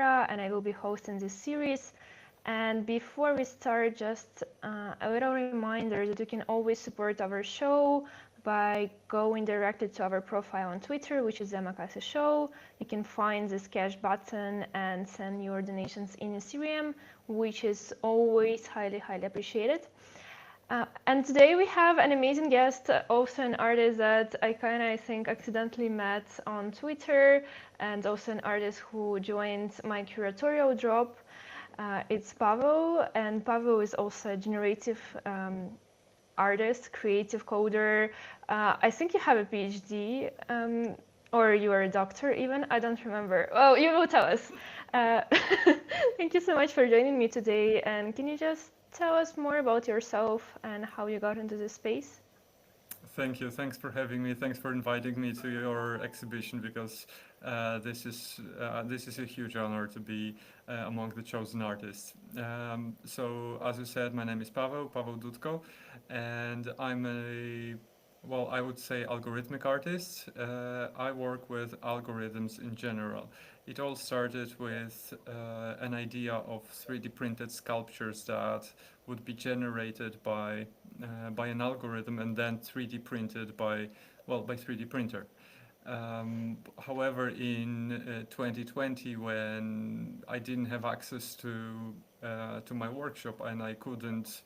and I will be hosting this series. And before we start, just a little reminder that you can always support our show by going directly to our profile on Twitter, which is Omakase Show. You can find this cash button and send your donations in Ethereum, which is always highly, highly appreciated. And today we have an amazing guest, also an artist that I think accidentally met on Twitter, and also an artist who joined my curatorial drop. It's Paweł, and Paweł is also a generative artist, creative coder. I think you have a PhD, or you are a doctor even. I don't remember. Oh, you will tell us. Uh, Thank you so much for joining me today. And can you just tell us more about yourself and how you got into this space? Thank you. Thanks for having me. Thanks for inviting me to your exhibition because this is a huge honor to be among the chosen artists. So, as you said, my name is Paweł Dudko, and I'm a well, I would say algorithmic artist. I work with algorithms in general. It all started with an idea of 3D printed sculptures that would be generated by an algorithm and then 3D printed by 3D printer. However, in 2020, when I didn't have access to my workshop and I couldn't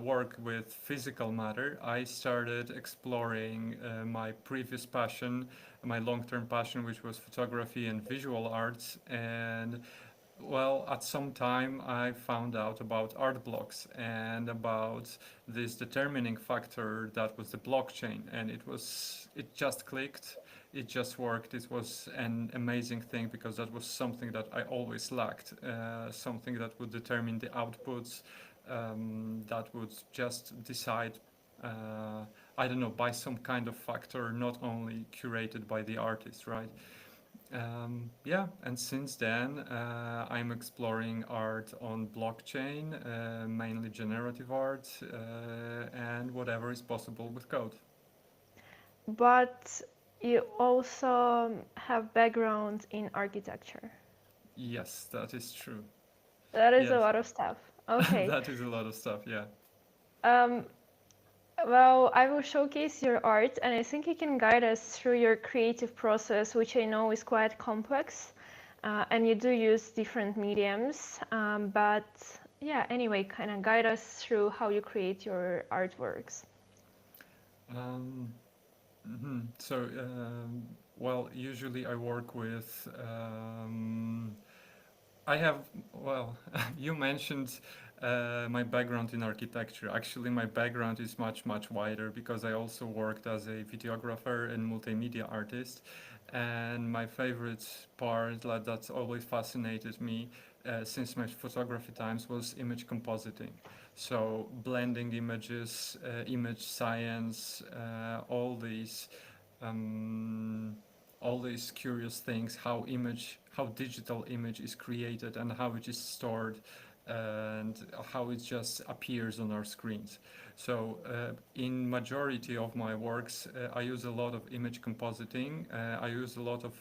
work with physical matter, I started exploring my previous passion, my long-term passion, which was photography and visual arts. And well, at some time I found out about art blocks and about this determining factor that was the blockchain, and it just clicked, it just worked. It was an amazing thing because that was something that I always lacked, something that would determine the outputs, that would just decide. I don't know, by some kind of factor, not only curated by the artist, right? Yeah, and since then, I'm exploring art on blockchain, mainly generative art, and whatever is possible with code. But you also have background in architecture. Yes, that is true. That is a Yes, lot of stuff. Okay. that is a lot of stuff, yeah. Um, well, I will showcase your art, and I think you can guide us through your creative process, which I know is quite complex, and you do use different mediums. But yeah, anyway, kind of guide us through how you create your artworks. Um, So, well, usually I work with. I have, well, you mentioned my background in architecture. Actually, my background is much, much wider because I also worked as a videographer and multimedia artist. And my favorite part, like, that's always fascinated me since my photography times, was image compositing. So, blending images, image science, um, all these curious things, how digital image is created and how it is stored, and how it just appears on our screens. So in majority of my works, I use a lot of image compositing. I use a lot of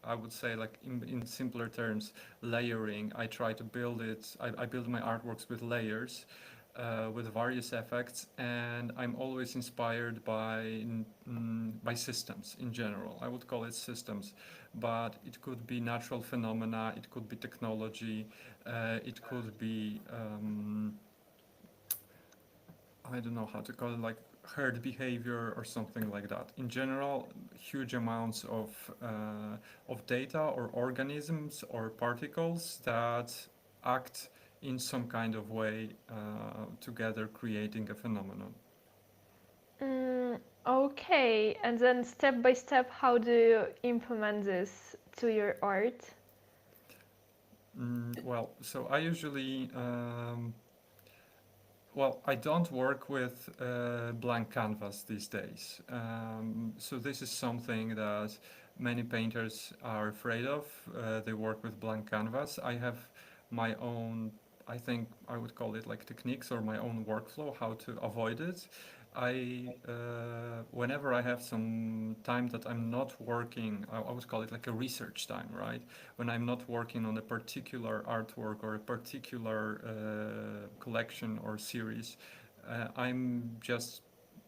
I would say, like, in simpler terms, layering. I try to build it. I build my artworks with layers, with various effects, and I'm always inspired by systems in general. I would call it systems, but it could be natural phenomena, it could be technology, it could be I don't know how to call it, like herd behavior or something like that. In general, huge amounts of data or organisms or particles that act in some kind of way together, creating a phenomenon. Okay, and then step by step, how do you implement this to your art? Well, so I usually well, I don't work with blank canvas these days. So this is something that many painters are afraid of. They work with blank canvas. I have my own, I think I would call it like techniques or my own workflow how to avoid it. Whenever I have some time that I'm not working, I would call it like a research time, right? When I'm not working on a particular artwork or a particular collection or series, I'm just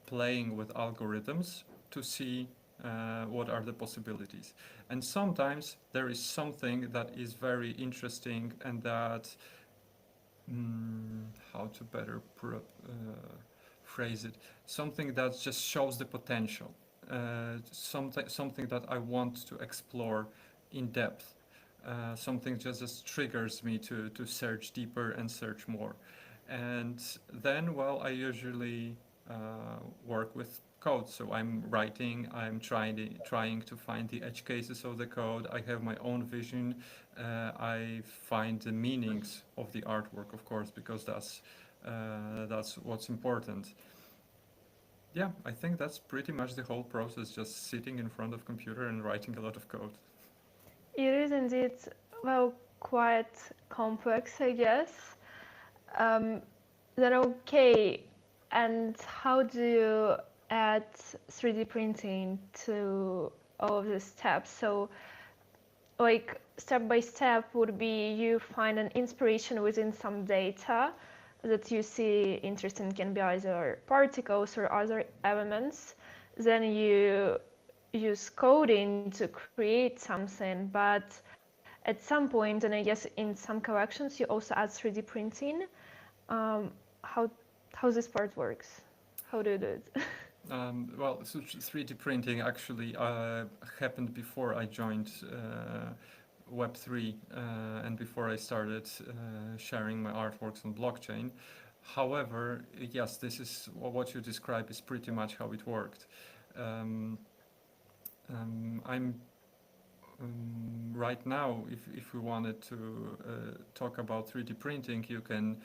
playing with algorithms to see what are the possibilities. And sometimes there is something that is very interesting and that, how to better phrase it, something that just shows the potential, something that I want to explore in depth, something just triggers me to search deeper and search more. And then, well, I usually work with code. So I'm writing, I'm trying to find the edge cases of the code. I have my own vision. I find the meanings of the artwork, of course, because that's what's important. Yeah, I think that's pretty much the whole process, just sitting in front of computer and writing a lot of code. It is indeed, well, quite complex, I guess. Um, then okay, and how do you add 3D printing to all of the steps? So, like step by step would be you find an inspiration within some data that you see interesting, can be either particles or other elements. Then you use coding to create something, but at some point, and I guess in some collections, you also add 3D printing. Um, how how this part works? How do you do it? Well, so 3D printing actually happened before I joined Web3 and before I started sharing my artworks on blockchain. However, yes, this is what you describe is pretty much how it worked. Um, I'm right now, if we wanted to talk about 3D printing, you can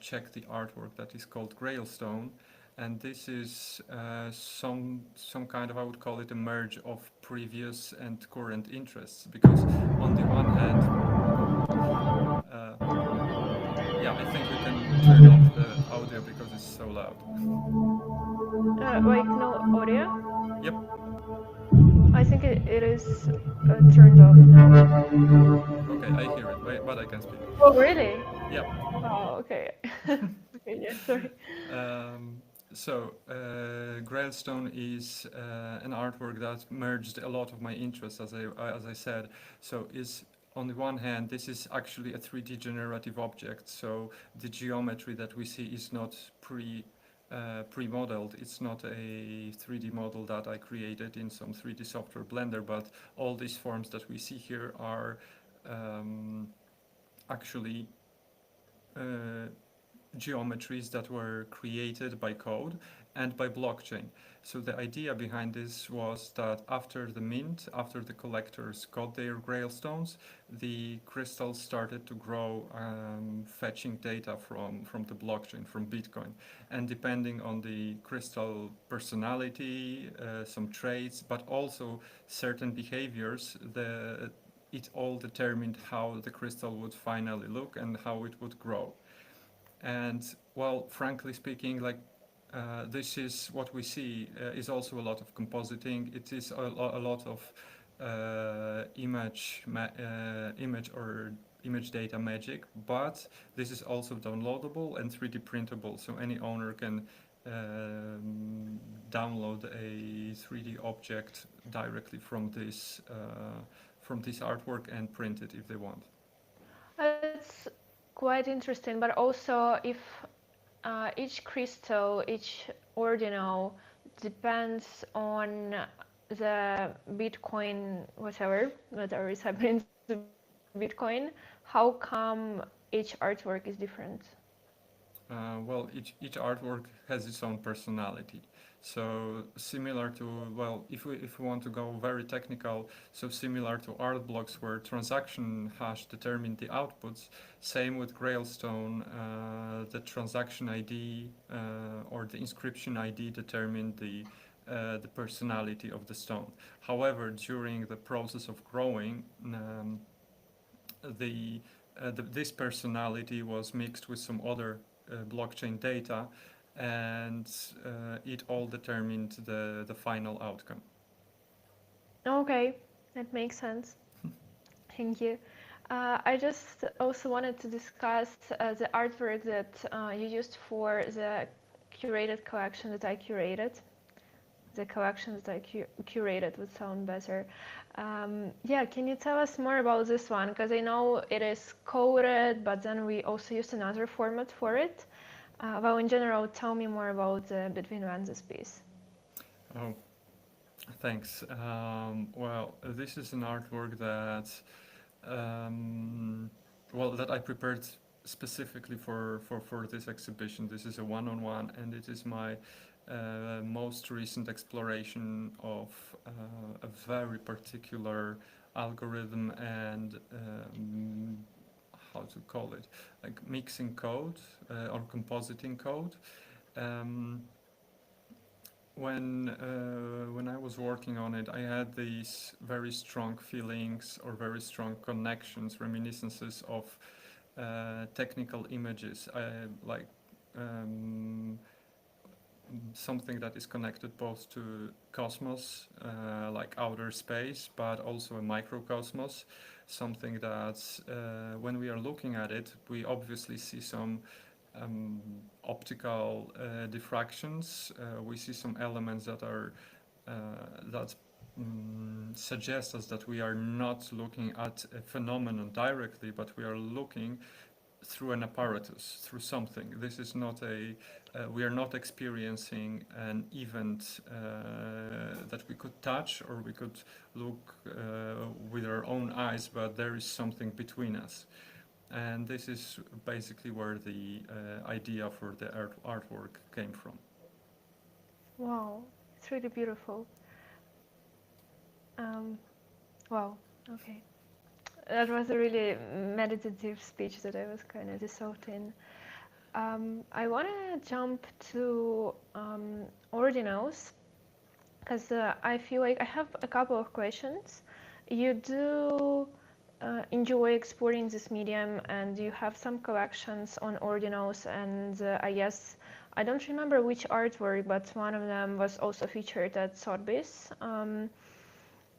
check the artwork that is called Grailstone, and this is some kind of, I would call it a merge of previous and current interests, because on the one hand, yeah, I think you can turn off the audio because it's so loud. Like no audio? Yep. I think it is turned off now. Okay, I hear it, but I can speak. Oh, really? Yep. Oh, okay. Okay, yeah, sorry. Um, Grailstone is an artwork that merged a lot of my interests, as I said. So, is on the one hand, this is actually a 3D generative object. So the geometry that we see is not pre-modeled. It's not a 3D model that I created in some 3D software Blender, but all these forms that we see here are actually geometries that were created by code and by blockchain. So the idea behind this was that after the mint, after the collectors got their Grailstones, the crystals started to grow, fetching data from the blockchain, from Bitcoin. And depending on the crystal personality, some traits, but also certain behaviors, it all determined how the crystal would finally look and how it would grow. And well, frankly speaking, like this is what we see is also a lot of compositing. It is a lot of image data magic, but this is also downloadable and 3D printable. So any owner can download a 3D object directly from this artwork and print it if they want. That's quite interesting, but also if each crystal, each ordinal depends on the Bitcoin, whatever is happening to Bitcoin, how come each artwork is different? Well, each artwork has its own personality. So similar to, well, if we want to go very technical, so similar to art blocks where transaction hash determined the outputs, same with Grailstone, the transaction ID or the inscription ID determined the personality of the stone. However, during the process of growing, this personality was mixed with some other blockchain data and it all determined the final outcome. Okay, that makes sense. Thank you. I just also wanted to discuss the artwork that you used for the curated collection that I curated. The collection that I curated would sound better. Yeah, can you tell us more about this one? Because I know it is coded, but then we also used another format for it. Well, in general, tell me more about the Between Lenses piece. Oh, thanks. Well, this is an artwork that that I prepared specifically for this exhibition. This is a one-on-one, and it is my most recent exploration of a very particular algorithm and how to call it, like mixing code or compositing code. Um, when I was working on it, I had these very strong feelings or very strong connections, reminiscences of technical images. I like something that is connected both to cosmos, like outer space, but also a microcosmos. Something that, when we are looking at it, we obviously see some optical diffractions. We see some elements that are that suggest us that we are not looking at a phenomenon directly, but we are looking through an apparatus, through something. This is not we are not experiencing an event that we could touch or we could look with our own eyes, but there is something between us. And this is basically where the idea for the artwork came from. Wow, it's really beautiful. Wow, okay. That was a really meditative speech that I was kind of dissolved in. I want to jump to ordinals because I feel like I have a couple of questions. You do enjoy exploring this medium, and you have some collections on ordinals, and I guess I don't remember which artwork, but one of them was also featured at Sotheby's.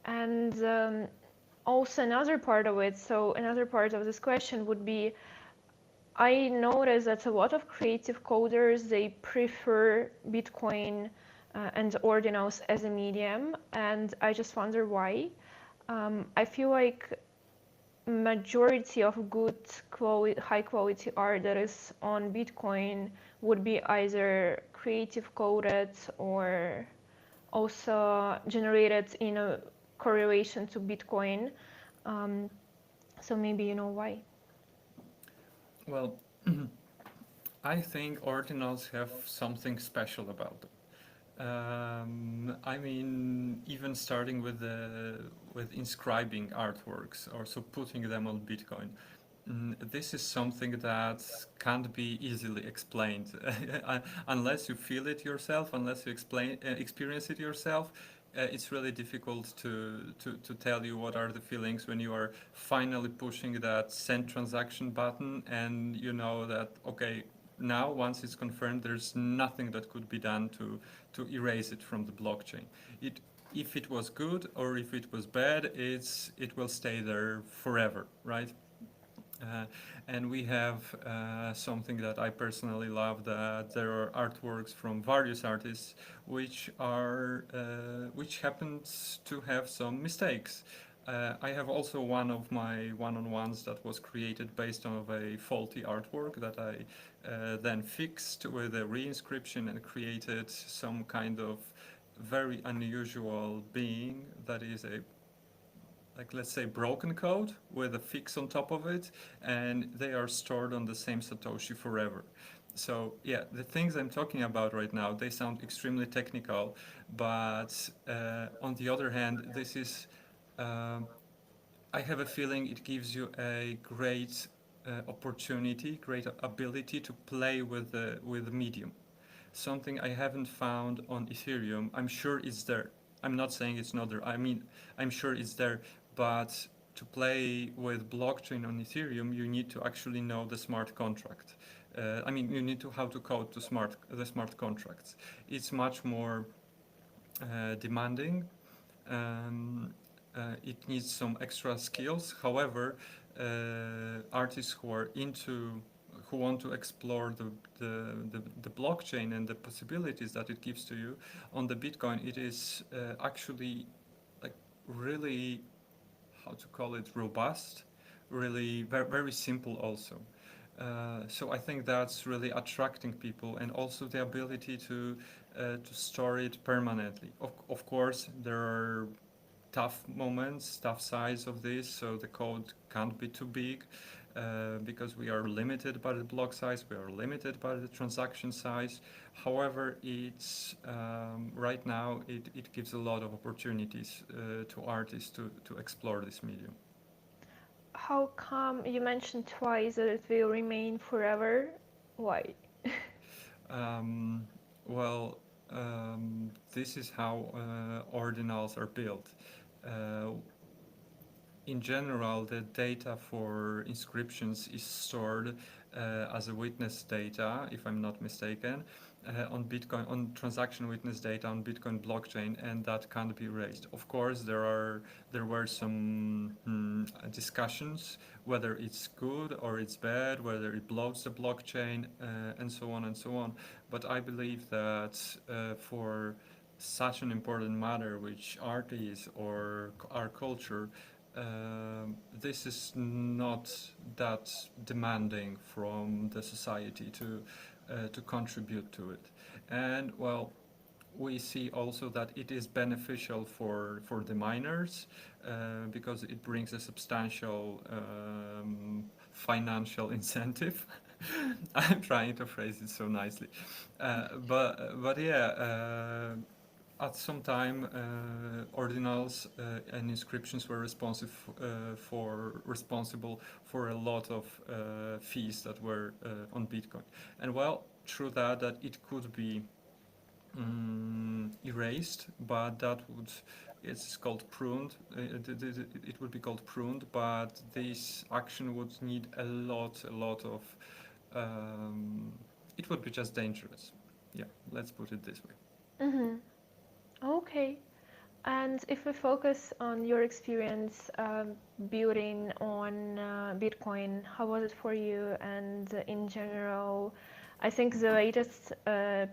And also another part of it, so another part of this question would be, I noticed that a lot of creative coders, they prefer Bitcoin and ordinals as a medium, and I just wonder why. I feel like majority of good quality, high quality art that is on Bitcoin would be either creative coded or also generated in a correlation to Bitcoin. So maybe you know why. Well, I think ordinals have something special about them. I mean, even starting with inscribing artworks, or so putting them on Bitcoin. This is something that can't be easily explained unless you feel it yourself, unless you experience it yourself. It's really difficult to tell you what are the feelings when you are finally pushing that send transaction button and you know that, okay, now once it's confirmed, there's nothing that could be done to erase it from the blockchain. If it was good or if it was bad, it will stay there forever, right? And we have something that I personally love, that there are artworks from various artists which happens to have some mistakes. I have also one of my one-on-ones that was created based on a faulty artwork that I then fixed with a reinscription and created some kind of very unusual being that is a, like, let's say, broken code with a fix on top of it, and they are stored on the same Satoshi forever. So yeah, the things I'm talking about right now, they sound extremely technical, but on the other hand, this is I have a feeling it gives you a great opportunity, great ability to play with the medium. Something I haven't found on Ethereum. I'm sure it's there. I'm not saying it's not there. I mean, I'm sure it's there, but to play with blockchain on Ethereum, you need to actually know the smart contract. I mean, you need to how to code the smart contracts. It's much more demanding. Um, it needs some extra skills. However, artists who want to explore the blockchain and the possibilities that it gives to you on the Bitcoin, it is actually like really, how to call it, robust, really very simple also. So I think that's really attracting people, and also the ability to store it permanently. Of course, there are tough moments, tough sides of this, so the code can't be too big because we are limited by the block size, we are limited by the transaction size. However, it's right now it gives a lot of opportunities to artists to explore this medium. How come you mentioned twice that it will remain forever? Why? Um, well, this is how ordinals are built. Uh, in general, the data for inscriptions is stored as a witness data, if I'm not mistaken, on Bitcoin, on transaction witness data on Bitcoin blockchain, and that can't be erased. Of course, there were some discussions whether it's good or it's bad, whether it bloats the blockchain, and so on and so on. But I believe that for such an important matter, which art is or our culture, this is not that demanding from the society to contribute to it. And well, we see also that it is beneficial for the miners because it brings a substantial financial incentive. I'm trying to phrase it so nicely, but yeah. At some time, ordinals and inscriptions were responsible for a lot of fees that were on Bitcoin. And well, true that it could be erased, but it's called pruned. It would be called pruned, but this action would need a lot of. It would be just dangerous. Yeah, let's put it this way. Mm-hmm. Okay. And if we focus on your experience building on Bitcoin, how was it for you? And in general, I think the latest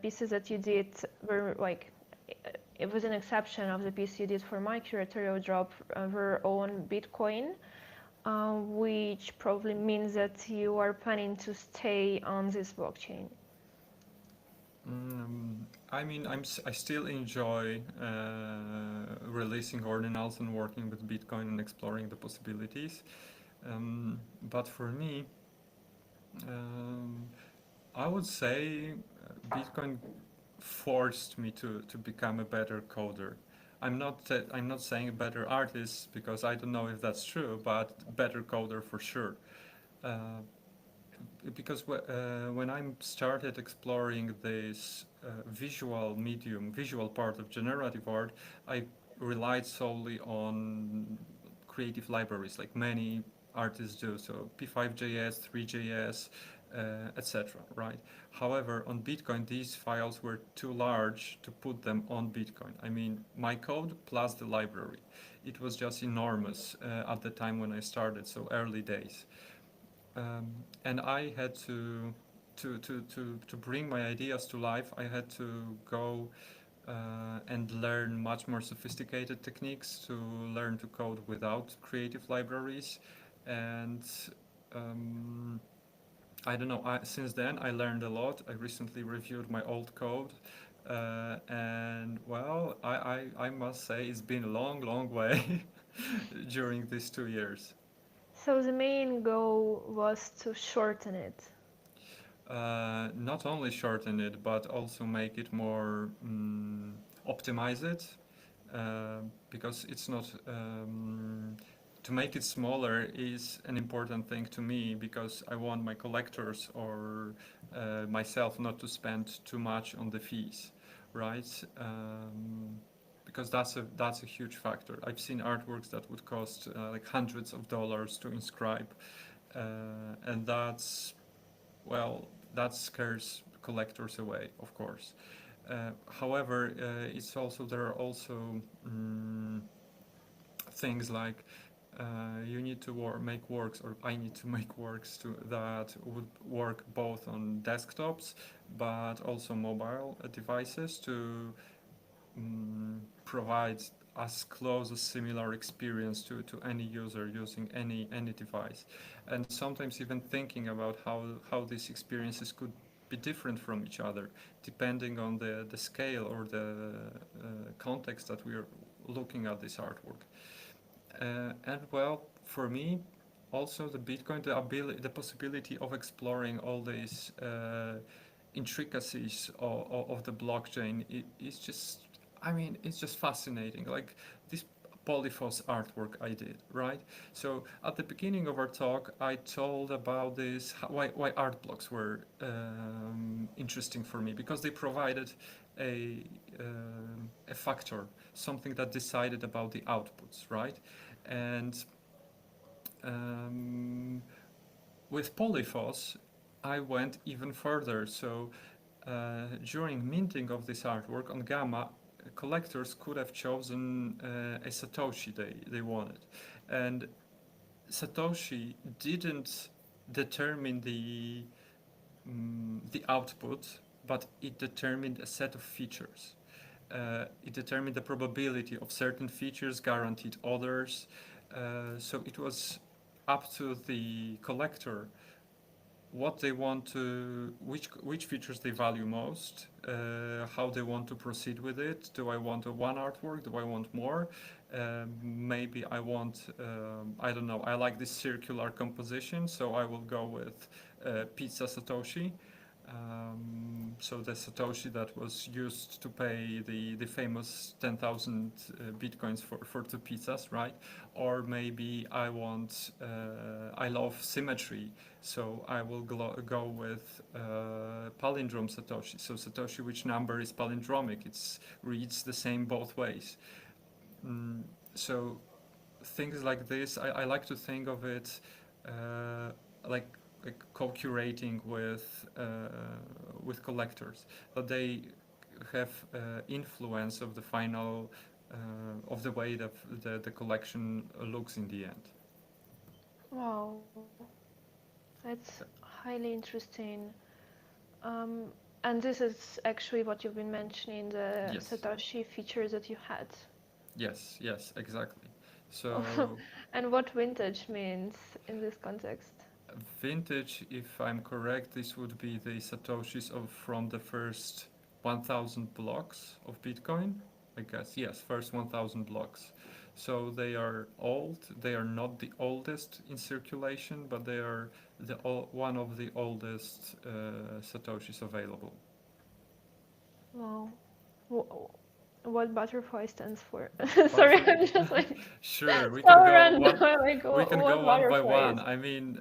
pieces that you did were like, it was an exception of the piece you did for my curatorial drop were on Bitcoin, which probably means that you are planning to stay on this blockchain. I mean, I still enjoy releasing ordinals and working with Bitcoin and exploring the possibilities. But for me, um, I would say Bitcoin forced me to become a better coder. I'm not saying a better artist because I don't know if that's true, but better coder for sure. Uh, because when I started exploring this visual part of generative art, I relied solely on creative libraries, like many artists do. So P5.js, 3.js, etc. Right. However, on Bitcoin, these files were too large to put them on Bitcoin. I mean, my code plus the library. It was just enormous at the time when I started, so early days. And I had to bring my ideas to life. I had to go and learn much more sophisticated techniques to learn to code without creative libraries. And I don't know. Since then, I learned a lot. I recently reviewed my old code. And well, I must say it's been a long way during these 2 years. So the main goal was to shorten it. Not only shorten it, but also make it more optimize it, because it's not to make it smaller is an important thing to me because I want my collectors or myself not to spend too much on the fees, right? Because that's a huge factor. I've seen artworks that would cost like hundreds of dollars to inscribe, and that's well, that scares collectors away, of course. However, there are also things like you need to make works, or I need to make works that would work both on desktops but also mobile devices to provide as close a similar experience to any user using any device, and sometimes even thinking about how these experiences could be different from each other depending on the scale or the context that we are looking at this artwork. And well, for me, also the Bitcoin, the possibility of exploring all these intricacies of the blockchain is just, I mean, it's just fascinating. Like this Polyphos artwork I did, right? So at the beginning of our talk, I told about this, why art blocks were interesting for me, because they provided a factor, something that decided about the outputs, right? And with Polyphos, I went even further. So during minting of this artwork on Gamma, collectors could have chosen a Satoshi they wanted. And Satoshi didn't determine the output, but it determined a set of features. It determined the probability of certain features, guaranteed others. So it was up to the collector what they want to, which features they value most, how they want to proceed with it. Do I want one artwork? Do I want more? Maybe I want, I don't know, I like this circular composition, so I will go with Pizza Satoshi. So the Satoshi that was used to pay the famous 10,000 bitcoins for 2 pizzas, right? Or maybe I want, I love symmetry, so I will go with palindrome Satoshi. So Satoshi, which number is palindromic, it reads the same both ways. So things like this, I like to think of it like co-curating with collectors, that they have influence of the final of the way that the collection looks in the end. Wow, that's highly interesting. And this is actually what you've been mentioning, the Yes. Satoshi features that you had. Yes, exactly. So and what vintage means in this context? vintage, if I'm correct, this would be the Satoshis from the first 1,000 blocks of Bitcoin, I guess. Yes, first 1,000 blocks. So they are old. They are not the oldest in circulation, but they are one of the oldest Satoshis available. Wow. What butterfly stands for? Sorry, I'm just like sure, we so can go random. we can go one by one. Is? I mean,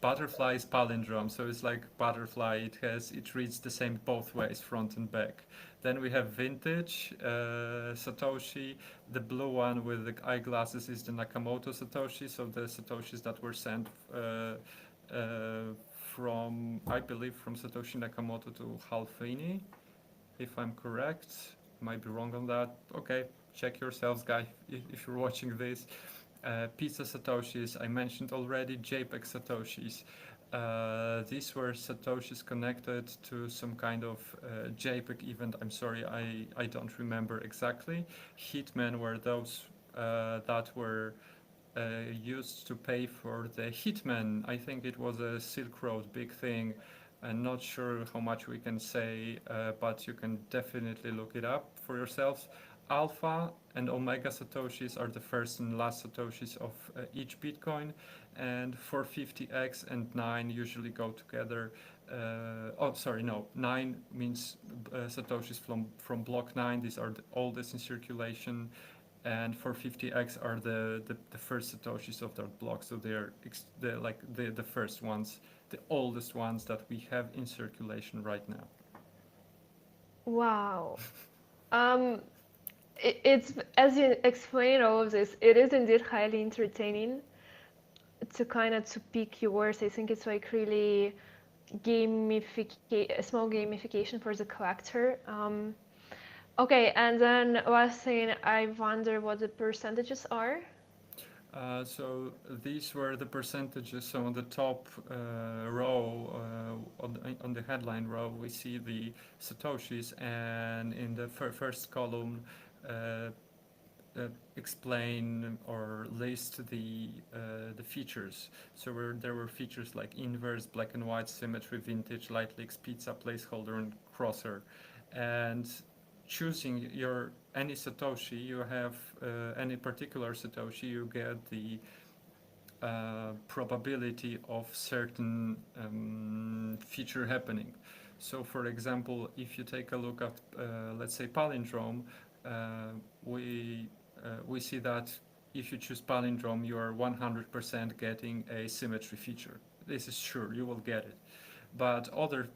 butterfly is palindrome, so it's like butterfly. It reads the same both ways, front and back. Then we have vintage Satoshi. The blue one with the eyeglasses is the Nakamoto Satoshi. So the Satoshis that were sent from, I believe, from Satoshi Nakamoto to Halfini, if I'm correct. Might be wrong on that. Okay, check yourselves, guys, if you're watching this. Pizza Satoshis, I mentioned already. JPEG Satoshis. These were Satoshis connected to some kind of JPEG event. I'm sorry, I don't remember exactly. Hitmen were those that were used to pay for the Hitman. I think it was a Silk Road big thing. I'm not sure how much we can say, but you can definitely look it up for yourselves. Alpha and Omega Satoshis are the first and last Satoshis of each Bitcoin, and 450X and 9 usually go together. 9 means Satoshis from block 9. These are the oldest in circulation, and 450X are the first Satoshis of that block, so they're the first ones, the oldest ones that we have in circulation right now. Wow. It's, as you explain all of this, it is indeed highly entertaining to kind of to pick your words. I think it's like really a small gamification for the collector. Okay, and then last thing, I wonder what the percentages are. So these were the percentages. So on the top row, on the headline row, we see the satoshis, and in the first column, uh, explain or list the features. So there were features like inverse, black and white, symmetry, vintage, light leaks, pizza, placeholder, and crosser. And choosing your any satoshi, you have any particular satoshi, you get the probability of certain feature happening. So, for example, if you take a look at, let's say, palindrome, uh, we we see that if you choose palindrome, you are 100% getting a symmetry feature. This is sure, you will get it. But other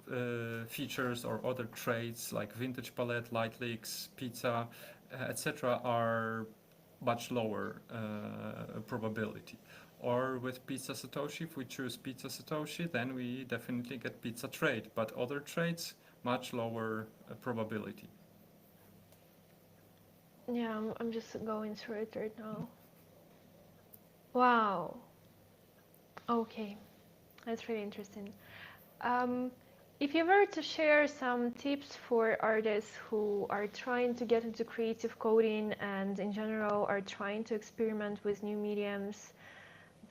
features or other traits like vintage palette, light leaks, pizza, etc., are much lower probability. Or with Pizza Satoshi, if we choose Pizza Satoshi, then we definitely get Pizza Trade. But other trades, much lower probability. Yeah, I'm just going through it right now. Wow. Okay, that's really interesting. Um, if you were to share some tips for artists who are trying to get into creative coding and in general are trying to experiment with new mediums,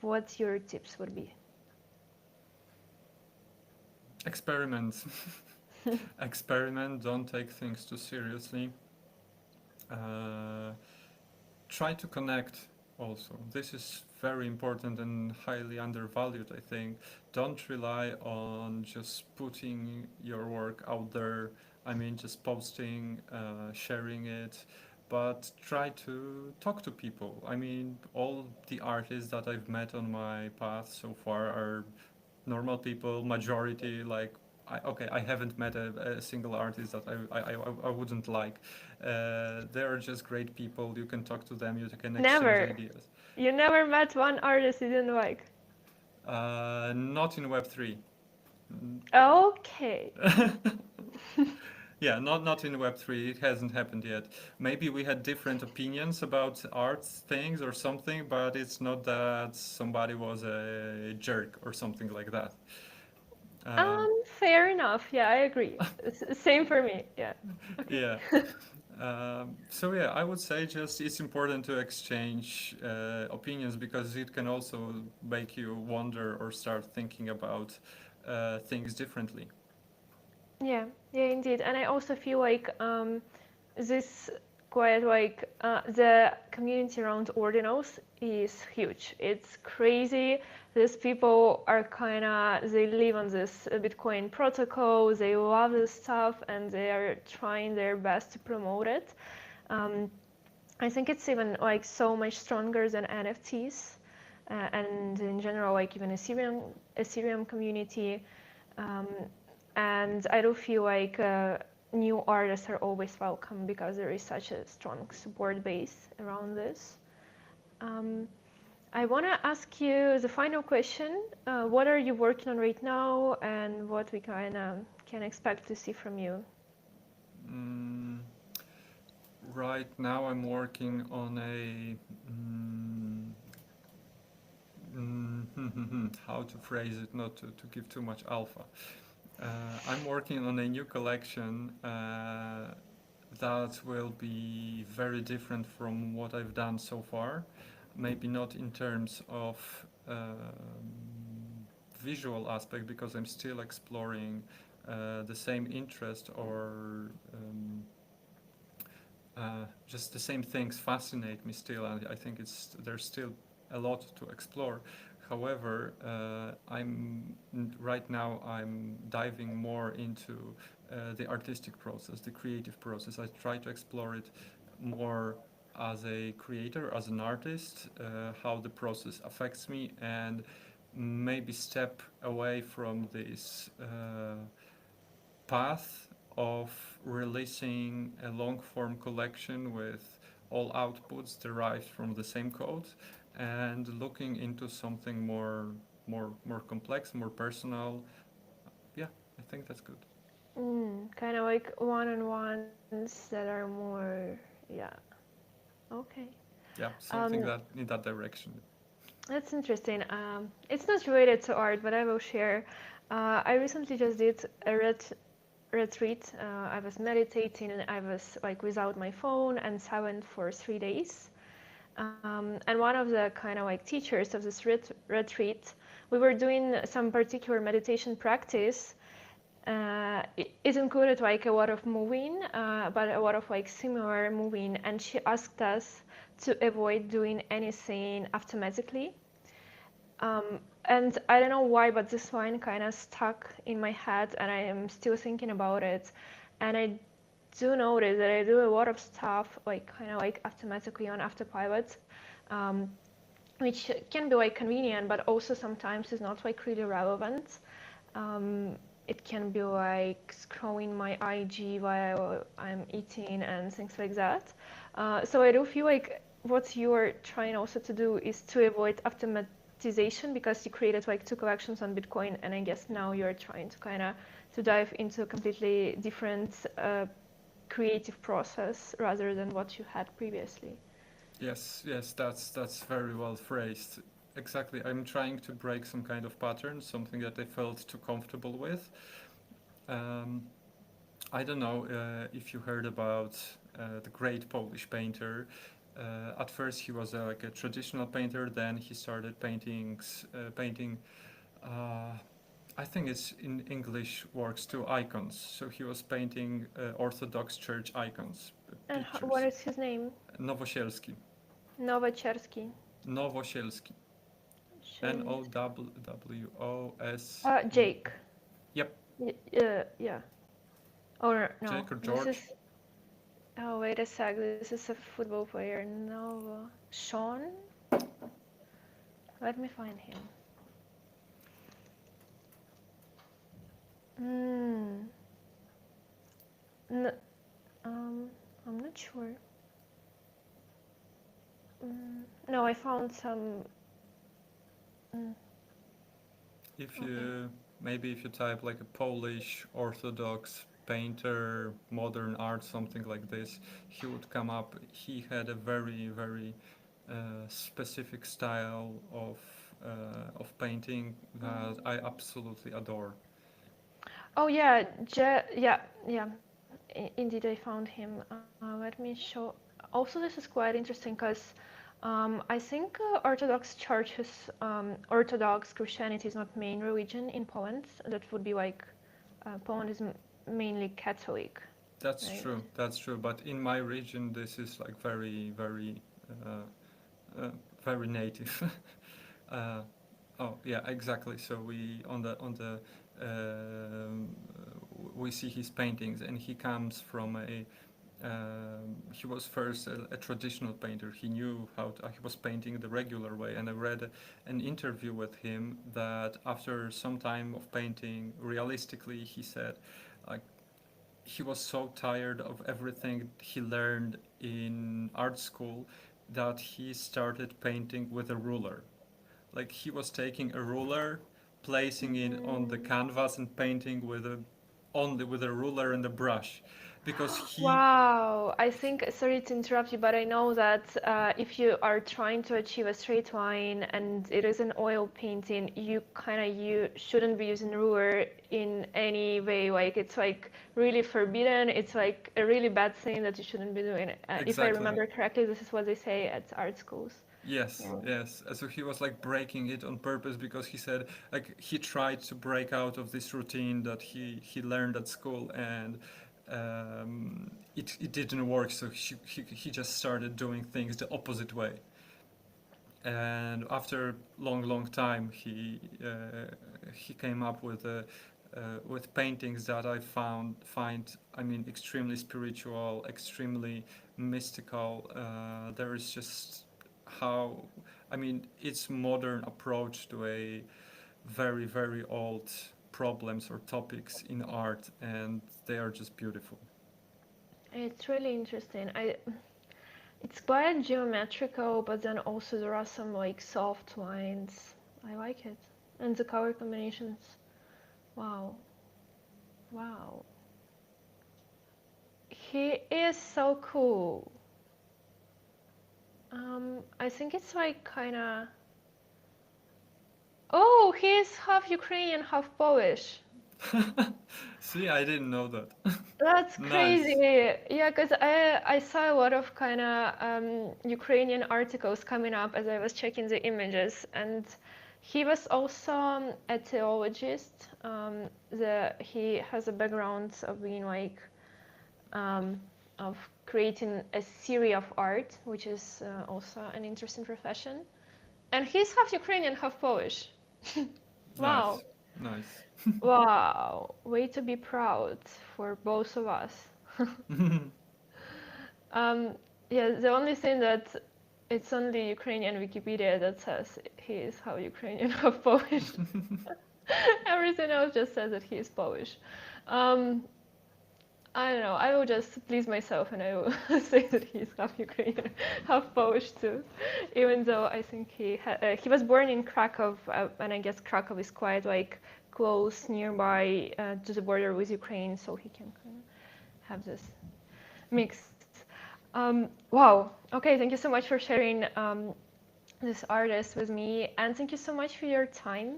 what your tips would be? Experiment. Experiment, don't take things too seriously. Uh, Try to connect also. This is very important and highly undervalued, I think. Don't rely on just putting your work out there. I mean, just posting, sharing it, but try to talk to people. I mean, all the artists that I've met on my path so far are normal people, majority like I haven't met a single artist that I wouldn't like. They are just great people. You can talk to them. You can exchange Never. ideas. You never met one artist you didn't like. Not in Web3. Okay. Yeah, not in Web3. It hasn't happened yet. Maybe we had different opinions about art things or something, but it's not that somebody was a jerk or something like that. Fair enough. Yeah, I agree. Same for me. Yeah. Okay. Yeah. So yeah, I would say just it's important to exchange opinions because it can also make you wonder or start thinking about things differently. Yeah, yeah, indeed. And I also feel like this quite like the community around ordinals is huge. It's crazy. These people are kind of they live on this Bitcoin protocol. They love this stuff and they are trying their best to promote it. Um, I think it's even like so much stronger than NFTs, and in general, like even Ethereum community. Um, and I do feel like new artists are always welcome because there is such a strong support base around this. Um, I want to ask you the final question. What are you working on right now, and what we kind of can expect to see from you? Mm, right now, I'm working on a how to phrase it, not to give too much alpha. I'm working on a new collection that will be very different from what I've done so far. Maybe not in terms of visual aspect because I'm still exploring the same interest or just the same things fascinate me still, and I think there's still a lot to explore. However, right now I'm diving more into the artistic process, the creative process. I try to explore it more as a creator, as an artist, how the process affects me, and maybe step away from this path of releasing a long form collection with all outputs derived from the same code and looking into something more complex, more personal, I think that's good. Kind of like one-on-ones that are more, yeah. Okay. Yeah, something Um, that in that direction. that's interesting. It's not related to art, but I will share. I recently just did a retreat. I was meditating and I was like without my phone and silent for 3 days. And one of the kind of like teachers of this retreat, we were doing some particular meditation practice. It included like a lot of moving, but a lot of like similar moving. And she asked us to avoid doing anything automatically. And I don't know why, but this line kind of stuck in my head, and I am still thinking about it. And I do notice that I do a lot of stuff like kind of like automatically on autopilot, um, which can be like convenient, but also sometimes is not like really relevant. Um, it can be like scrolling my IG while I'm eating and things like that. So I do feel like what you're trying also to do is to avoid automatization because you created like two collections on Bitcoin, and I guess now you're trying to kind of to dive into a completely different creative process rather than what you had previously. Yes, yes, that's very well phrased. Exactly. I'm trying to break some kind of pattern, something that I felt too comfortable with. Um, I don't know if you heard about the great Polish painter. At first, he was like a traditional painter. Then he started painting. Uh, I think it's in English works too, icons. So he was painting Orthodox church icons, And what pictures. is his name? Nowosielski. Nowaczewski. Nowosielski. Nowos. Jake. Yep. Yeah. Or no, Jake or this George. is. Oh, wait a sec. This is a football player. No. Sean? Let me find him. Hmm. N- I'm not sure. No, I found some. Mm, If okay. you maybe if you type like a Polish Orthodox painter, modern art, something like this, he would come up. He had a very specific style of painting that I absolutely adore. Oh yeah, yeah. Indeed, I found him. Let me show. Also, this is quite interesting because I think Orthodox churches, Orthodox Christianity is not main religion in Poland. That would be like Poland is mainly Catholic, That's right? true. That's true. But in my region, this is like uh, very native. uh, Oh yeah, exactly. So we on the um, we see his paintings, and he comes from a. He was first a traditional painter. He knew how to, he was painting the regular way, and I read an interview with him that after some time of painting realistically, he said, like he was so tired of everything he learned in art school that he started painting with a ruler. Like he was taking a ruler, placing it on the Mm. canvas and painting with a only with a ruler and a brush, because he Wow, I think, sorry to interrupt you, but I know that if you are trying to achieve a straight line and it is an oil painting, you shouldn't be using ruler in any way. Like it's like really forbidden. It's like a really bad thing that you shouldn't be doing. If I exactly. remember correctly, this is what they say at art schools. Yes, Yeah. yes. So he was like breaking it on purpose because he said like he tried to break out of this routine that he learned at school, and it didn't work. So he just started doing things the opposite way. And after long time, he came up with paintings that I find I mean extremely spiritual, extremely mystical. There is just how I mean it's modern approach to a very old problems or topics in art, and they are just beautiful. It's really interesting. It's quite geometrical, but then also there are some like soft lines. I like it. And the color combinations. Wow. Wow. He is so cool. I think it's like kind of. Oh, he's half Ukrainian, half Polish. See, I didn't know that. That's Nice. crazy. Yeah, because I saw a lot of kind of Ukrainian articles coming up as I was checking the images, and he was also a theologist. He has a background of being like of creating a theory of art, which is also an interesting profession. And he's half Ukrainian, half Polish. Wow. Nice. Nice. Wow. Way to be proud for both of us. Um, yeah, the only thing that it's only Ukrainian Wikipedia that says he is half Ukrainian, half Polish. Everything else just says that he is Polish. Um, I don't know. I will just please myself and I will say that he's half Ukrainian, half Polish too. Even though I think he was born in Krakow, and I guess Krakow is quite like close nearby to the border with Ukraine, so he can kind of have this mix. Wow. Okay. Thank you so much for sharing this artist with me, and thank you so much for your time.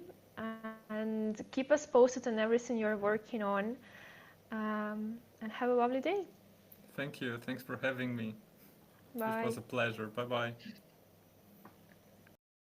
And keep us posted on everything you're working on. And have a lovely day. Thank you. Thanks for having me. It Bye. was a pleasure. Bye bye.